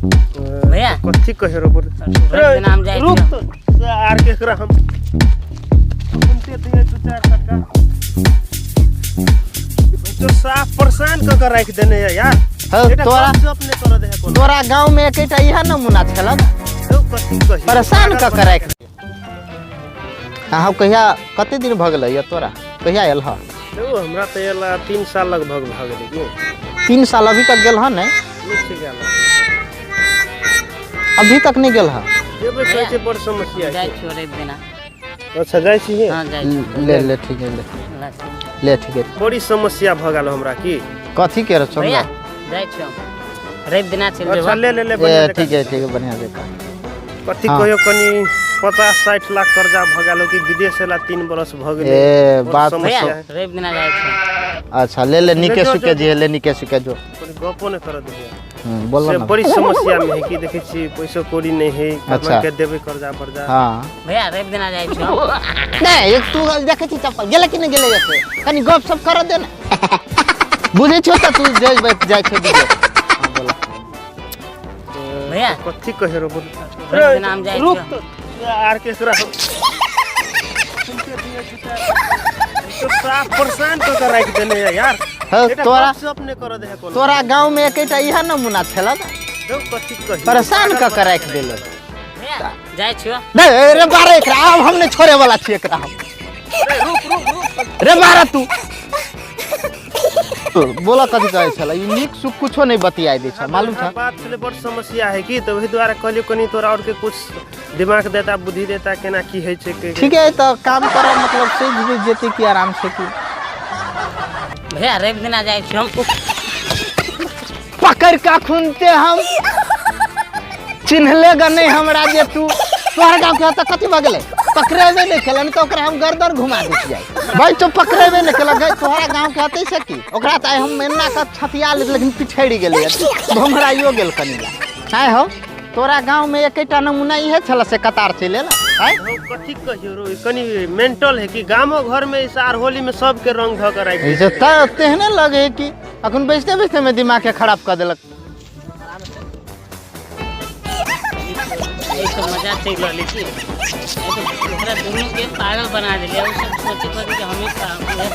भैया कथी कहे रो बोल नाम जाए रुक तो आर के करा हम सुनते थे 2-4 टका तो साफ परेशान क के रख देने यार तोरा अपने कर दे कोनो तोरा गांव में एकटा इहा नमूना छला कथी कहे परेशान क के रख कहिया कते दिन भ गेलै तोरा कहिया आयल ह हमरा तो एला 3 साल लगभग भ गेलै की 3 साल अभी तक गेल ह नहीं अभी तक नहीं गेल ह जेबे कहै छै बड़ समस्या जाए छोड़े देना अच्छा जाय छी हां जाए ले ठीक है ले ठीक है बड़ी समस्या भ गेल हमरा की कथी के रह भैया जाए छो रवि दिना चल अच्छा ले ठीक है बढ़िया देखा कथी कहियो कनी 50-60 लाख कर्जा भ गेलो कि विदेश एला 3 बरस भ गेलै ए बात भैया रवि दिना जाए छो अच्छा ले निके सुके जे ले निके सुके जो गपो ने कर दिया बोल से बड़ी समस्या में है कि देखे छी पैसा कौड़ी नहीं है अच्छा के देबे कर्जा बर्जा हां भैया रवि दिना जाए छो नहीं एक तू देखे छी चप्पल गेले कि नहीं गेले जैसे कनी गप सब कर दे ना बुझे छो त तू जाय छो दे बोला भैया कथी कहे रो बोल रवि नाम जाए रुक छो तो आर के करा तो साफ परेशान क के रख देने यार तोरा अपने कर दे कोनो तोरा गांव में एकटा इहा नमूना छला कथी कहे परेशान क के रख देले भैया जाए छो नहीं रे बारे एकरा अब हम नहीं छोड़े वाला छी एकरा हम रुक रे मारा तू बोला कथी कहे छला ई निक सुख कुछो नहीं बतियाई दे छ मालूम छ बात से बड़ समस्या है कि तो वही द्वारा कहलियो कनी तोरा और के कुछ दिमाग देता बुद्धि देता केना की है छे के ठीक है तो काम करो मतलब से जेते की आराम से की भैया रवि दिना जाए छो पकड़ का खुनते हम चिन्हलेगा नहीं हमरा जे तू तोहर गांव के त कथी भ गेलै पकड़ेबे नहीं केलन तो ओकरा हम गर्दन घुमा दै छियै भाई तो पकड़ेबे नहीं केलक तोहरा गांव के हते से की ओकरा त हम मेना का छतिया लेकिन पिछड़ी गेलै भमराइयो गेल कनी है हो तोरा गांव में एकटा नमूना इहे छला से कतार चलेला है कथी कहियो रो कनी मेंटल है कि गामो घर में इसार होली में सब के रंग ध के राख ऐसे त तेहने लगे कि अखन बैठते में दिमाग के खराब कर देलक एक मजा चल रहली की ओकरा दोनों के पागल बना देले और सब सोचे कि हमें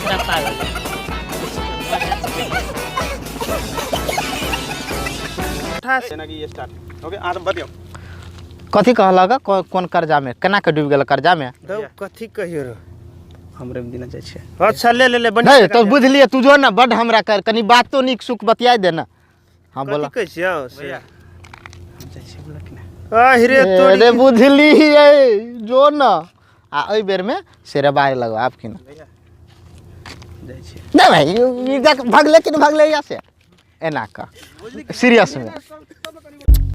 पूरा पागल कथी कहलक कौन कर्जा में केना के डूब गेल कर्जा में कथी कहियो रो हमरे दिन जाय छै अच्छा ले नहीं तो बुझलिए तू जो ना बड हमरा कर कनी बात तो निक सुख बतियाई दे ना हां बोला कथी कहियो से जाय छै बोला कि ना रे तोरी अरे बुझली है जो ना आ ओइ बेर में शेरबाई लगो आप की ना जाय छै नहीं भाई भागले कि नहीं भागले यहाँ से एना का सीरियस में